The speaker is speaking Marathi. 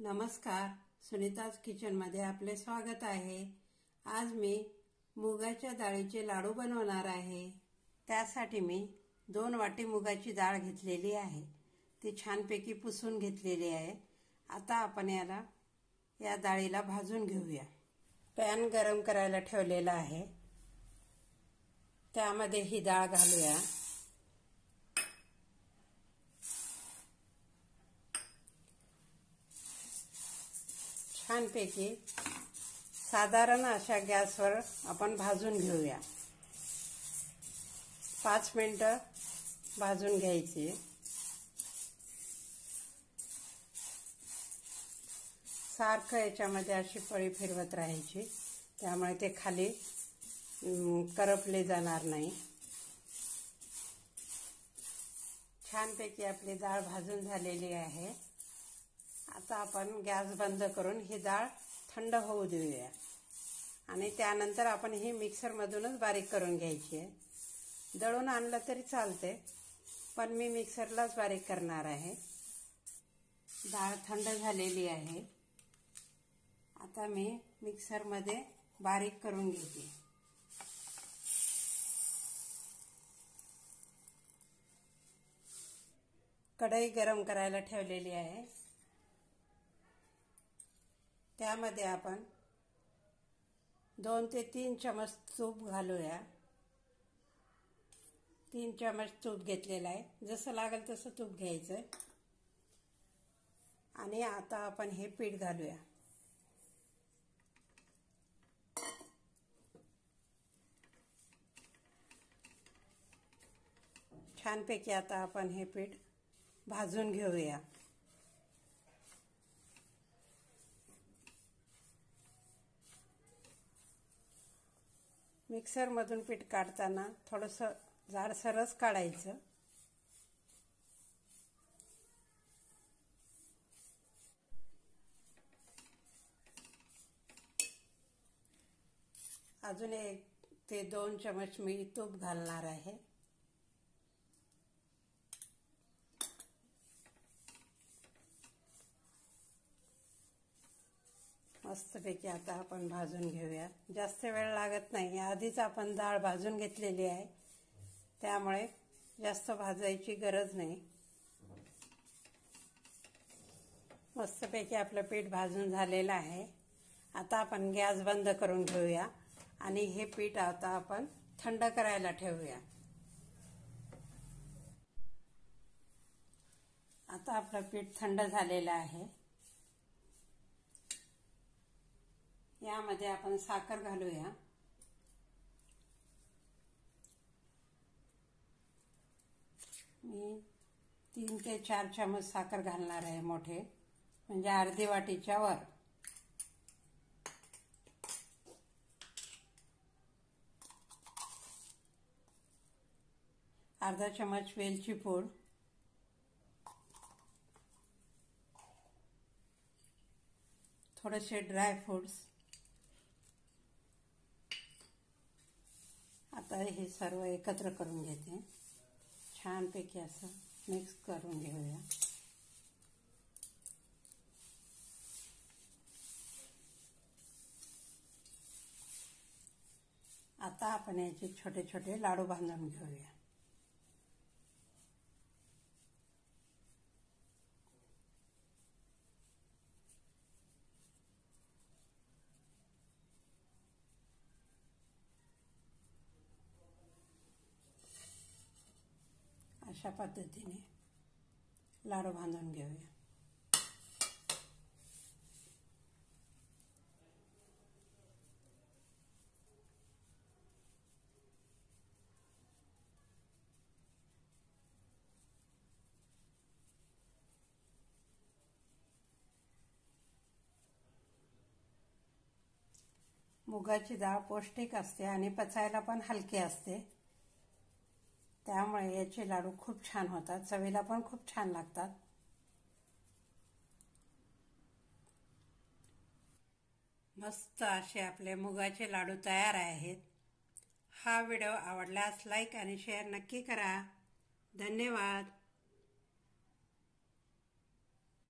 नमस्कार, सुनीताज किचनमध्ये आपले स्वागत आहे। आज मी मुगाच्या डाळीचे लाडू बनवणार आहे। त्यासाठी मी 2 वाटी मुगाची डाळ घेतलेली आहे। ती छानपैकी पुसून घेतलेली आहे। आता आपण या डाळीला भाजून घेऊया। पॅन गरम करायला ठेवलेला आहे, त्यामध्ये ही डाळ घालूया। छानपैकी साधारण अशा गॅसवर आपण भाजून घेऊया। 5 मिनिटं भाजून घ्यायची। सारखं याच्यामध्ये अशी पळी फिरवत राहायची, त्यामुळे ते खाली करपले जाणार नाही। छानपैकी आपली डाळ भाजून झालेली आहे। आता आपण गॅस बंद करून ही डाळ थंड होऊ देऊया आणि त्यानंतर आपण ही मिक्सरमधूनच बारीक करून घ्यायची आहे। दळून आणलं तरी चालते, पण मी मिक्सरलाच बारीक करणार आहे। डाळ थंड झालेली आहे। आता मी मिक्सरमध्ये बारीक करून घेते। कढई गरम करायला ठेवलेली आहे, त्यामध्ये आपण 2 ते 3 चमच तूप घालूया। 3 चमच तूप घेतलेलं आहे, जसं लागेल तसं तूप घ्यायचं। आणि आता आपण हे पीठ घालूया। छानपैकी आता आपण हे पीठ भाजून घेऊया। मिक्सरमधून पीठ काढताना थोडंसं जाडसरच काढायचं। अजून 1 ते 2 चमच मी तूप घालणार आहे। मस्तपैकी आता आपण भाजून घेऊया। जास्त वेळ लागत नाही, आधीच आपण डाळ भाजून घेतलेली आहे, त्यामुळे जास्त भाजायची गरज नाही। मस्तपैकी आपलं पीठ भाजून झालेलं आहे। आता आपण गॅस बंद करून घेऊया आणि हे पीठ आता आपण थंड करायला ठेवूया। आता आपलं पीठ थंड झालेलं आहे। यामध्ये आपण साखर घालूया। मी 3 ते 4 चमच साखर घालणार आहे, मोठे म्हणजे अर्धी वाटीच्या वर। अर्धा चमच वेलची पूड, थोडेसे ड्राय फ्रूट्स। आता हे सर्व एकत्र करून घेते। छानपैकी असं मिक्स करून घेऊया। आता आपण याचे छोटे छोटे लाडू बांधून घेऊया। अशा पद्धतीने लाडू बांधून घेऊया। मुगाची डाळ पौष्टिक असते आणि पचायला पण हलकी असते, त्यामुळे याचे लाडू खूप छान होतात, चवीला पण खूप छान लागतात। मस्त असे आपले मुगाचे लाडू तयार आहेत। हा व्हिडिओ आवडल्यास लाईक आणि शेअर नक्की करा। धन्यवाद।